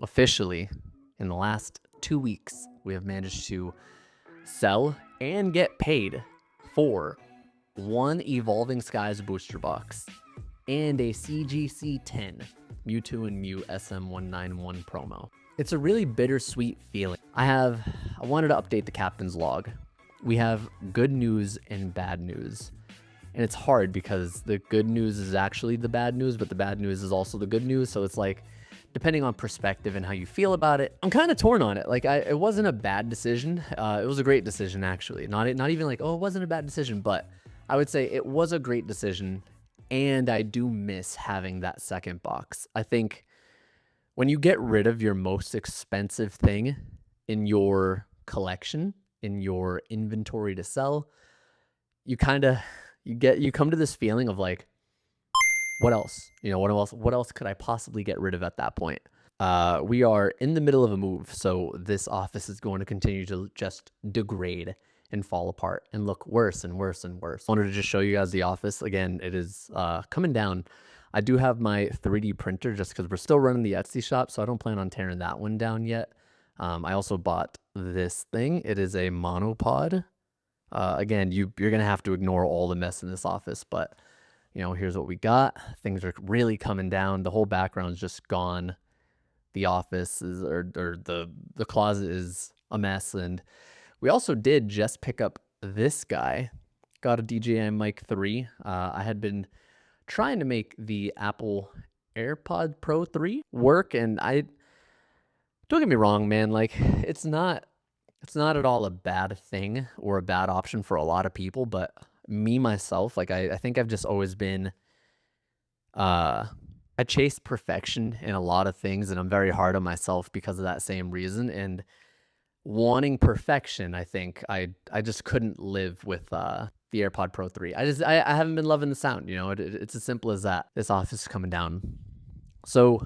Officially, in the last 2 weeks, we have managed to sell and get paid for one Evolving Skies booster box and a CGC 10 Mewtwo and Mew SM191 promo. It's a really bittersweet feeling. I wanted to update the captain's log. We have good news and bad news. And it's hard because the good news is actually the bad news, but the bad news is also the good news. So it's like, depending on perspective and how you feel about it, I'm kind of torn on it. Like, it wasn't a bad decision. It was a great decision, actually. Not even like, oh, it wasn't a bad decision, but I would say it was a great decision. And I do miss having that second box. I think when you get rid of your most expensive thing in your collection, in your inventory to sell, you come to this feeling of like, what else? What else could I possibly get rid of at that point? We are in the middle of a move, so this office is going to continue to just degrade and fall apart and look worse and worse and worse. I wanted to just show you guys the office. Again, it is coming down. I do have my 3D printer just because we're still running the Etsy shop, so I don't plan on tearing that one down yet. I also bought this thing. It is a monopod. Again, you're going to have to ignore all the mess in this office, but here's what we got. Things are really coming down. The whole background's just gone. The office is, or the closet is a mess. And we also did just pick up this guy. Got a DJI Mic 3. I had been trying to make the Apple AirPod Pro 3 work, and don't get me wrong, man, like it's not at all a bad thing or a bad option for a lot of people, but me myself, like I think I've just always been I chase perfection in a lot of things, and I'm very hard on myself because of that same reason. And wanting perfection, I think I just couldn't live with the AirPod Pro 3. I haven't been loving the sound. It's as simple as that. This office is coming down. So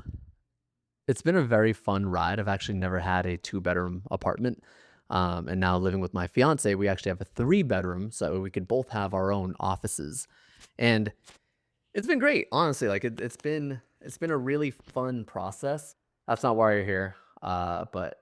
it's been a very fun ride. I've actually never had a 2-bedroom apartment. And now living with my fiance, we actually have a 3-bedroom, so we could both have our own offices. And it's been great, honestly. Like it's been a really fun process. That's not why you're here. But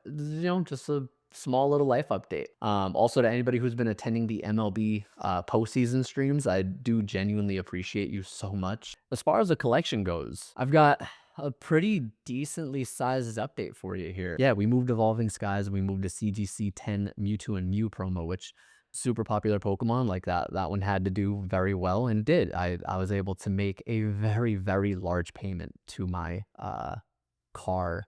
just a small little life update. Also to anybody who's been attending the MLB postseason streams, I do genuinely appreciate you so much. As far as the collection goes, I've got a pretty decently sized update for you here. Yeah, we moved Evolving Skies. We moved to CGC 10 Mewtwo and Mew promo, which super popular Pokemon. Like that one had to do very well, and did. I was able to make a very, very large payment to my car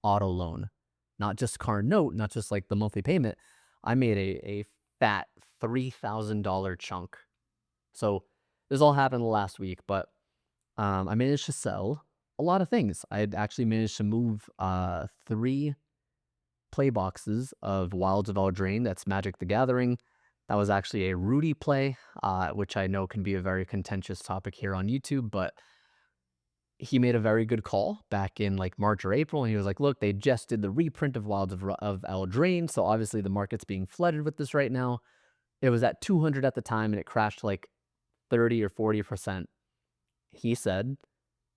auto loan. Not just car note, not just like the monthly payment. I made a fat $3,000 chunk. So this all happened last week, but I managed to sell a lot of things. I had actually managed to move 3 play boxes of Wilds of Eldraine. That's Magic the Gathering. That was actually a Rudy play, which I know can be a very contentious topic here on YouTube, but he made a very good call back in like March or April, and he was like, look, they just did the reprint of Wilds of Eldraine, so obviously the market's being flooded with this right now. It was at 200 at the time, and it crashed like 30 or 40%. He said,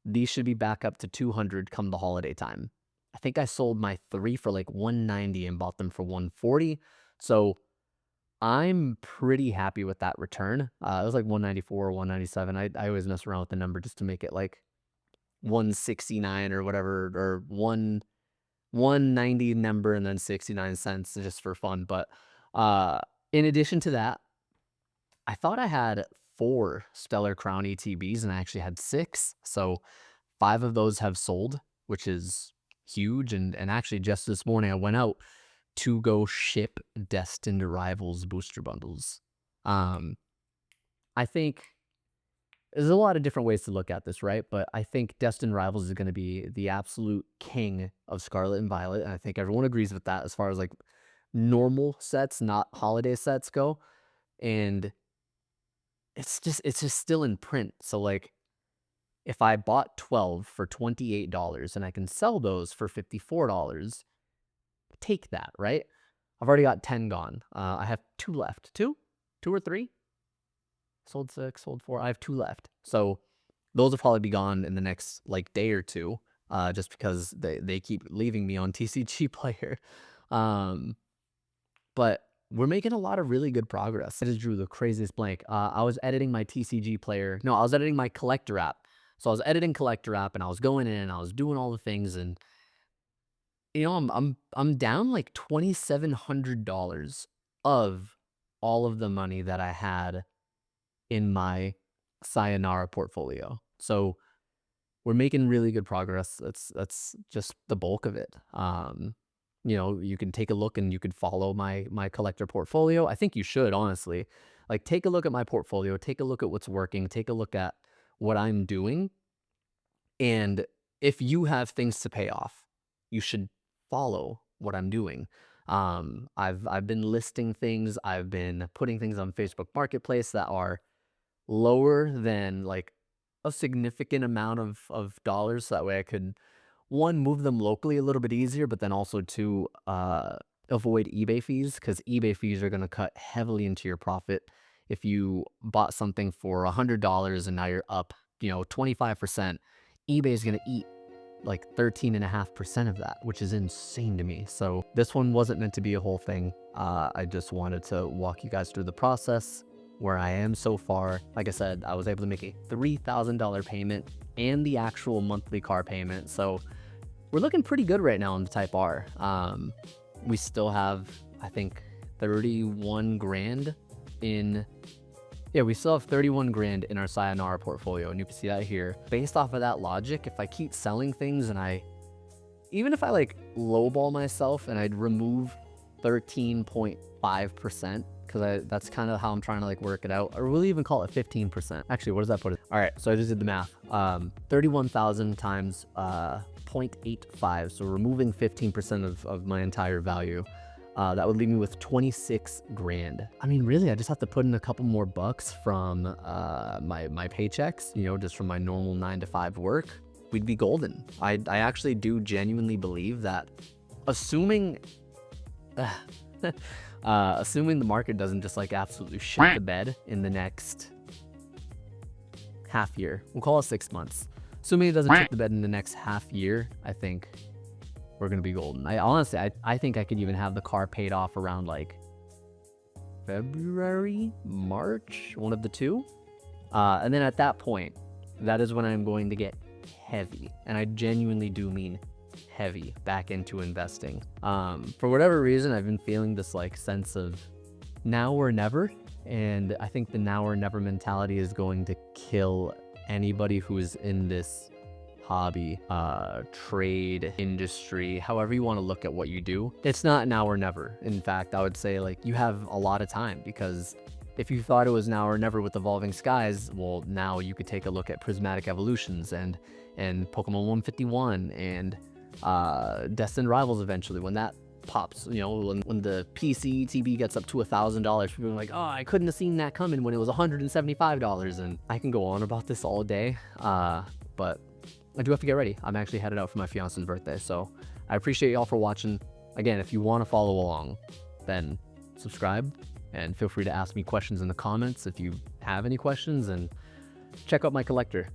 these should be back up to 200 come the holiday time. I think I sold my 3 for like 190 and bought them for 140. So I'm pretty happy with that return. It was like 194 or 197. I always mess around with the number just to make it like 169 or whatever, or 190 number and then 69 cents just for fun. But in addition to that, I thought I had 4 Stellar Crown ETBs, and I actually had 6. So 5 of those have sold, which is huge. And actually just this morning I went out to go ship Destined Rivals booster bundles. I think there's a lot of different ways to look at this, right? But I think Destined Rivals is going to be the absolute king of Scarlet and Violet. And I think everyone agrees with that as far as like normal sets, not holiday sets go. And it's just still in print. So like if I bought 12 for $28 and I can sell those for $54, take that, right? I've already got 10 gone. I have 2 left. 2 or 3? Sold 6, sold 4. I have 2 left. So those will probably be gone in the next like day or two. just because they keep leaving me on TCG Player. Um, but we're making a lot of really good progress. I just drew the craziest blank. I was editing my TCG Player. No, I was editing my Collector app. So I was editing Collector app, and I was going in and I was doing all the things, and I'm down like $2,700 of all of the money that I had in my Sayonara portfolio. So we're making really good progress. That's just the bulk of it. You can take a look and you could follow my collector portfolio. I think you should, honestly. Like, take a look at my portfolio, take a look at what's working, take a look at what I'm doing. And if you have things to pay off, you should follow what I'm doing. I've been listing things, I've been putting things on Facebook Marketplace that are lower than like a significant amount of dollars. So that way I could, one, move them locally a little bit easier, but then also two, avoid eBay fees, because eBay fees are going to cut heavily into your profit. If you bought something for $100 and now you're up, 25%, eBay is going to eat like 13.5% of that, which is insane to me. So this one wasn't meant to be a whole thing. I just wanted to walk you guys through the process, where I am so far. Like I said, I was able to make a $3,000 payment and the actual monthly car payment. So we're looking pretty good right now on the Type R. We still have, I think, 31 grand in... Yeah, we still have 31 grand in our Sayonara portfolio, and you can see that here. Based off of that logic, if I keep selling things and even if I like lowball myself and I'd remove 13.5%, because that's kind of how I'm trying to like work it out, or we'll even call it 15%. Actually, what does that put it? All right, so I just did the math. 31,000 times 0.85, so removing 15% of my entire value. That would leave me with 26 grand. I mean, really, I just have to put in a couple more bucks from my paychecks, just from my normal 9-to-5 work. We'd be golden. I actually do genuinely believe that, assuming assuming the market doesn't just like absolutely shit the bed in the next half year, we'll call it 6 months. Assuming it doesn't shit the bed in the next half year, I think we're gonna be golden. I think I could even have the car paid off around like February, March, one of the two. And then at that point, that is when I'm going to get heavy, and I genuinely do mean heavy, back into investing. For whatever reason, I've been feeling this like sense of now or never, and I think the now or never mentality is going to kill anybody who's in this hobby, trade, industry, however you want to look at what you do. It's not now or never. In fact, I would say like you have a lot of time, because if you thought it was now or never with Evolving Skies, well, now you could take a look at Prismatic Evolutions and Pokemon 151 and Destined Rivals eventually, when that pops, when the PC ETB gets up to $1,000, people are like, oh, I couldn't have seen that coming when it was $175. And I can go on about this all day, but I do have to get ready. I'm actually headed out for my fiance's birthday, so I appreciate y'all for watching. Again, if you want to follow along, then subscribe, and feel free to ask me questions in the comments if you have any questions, and check out my collector.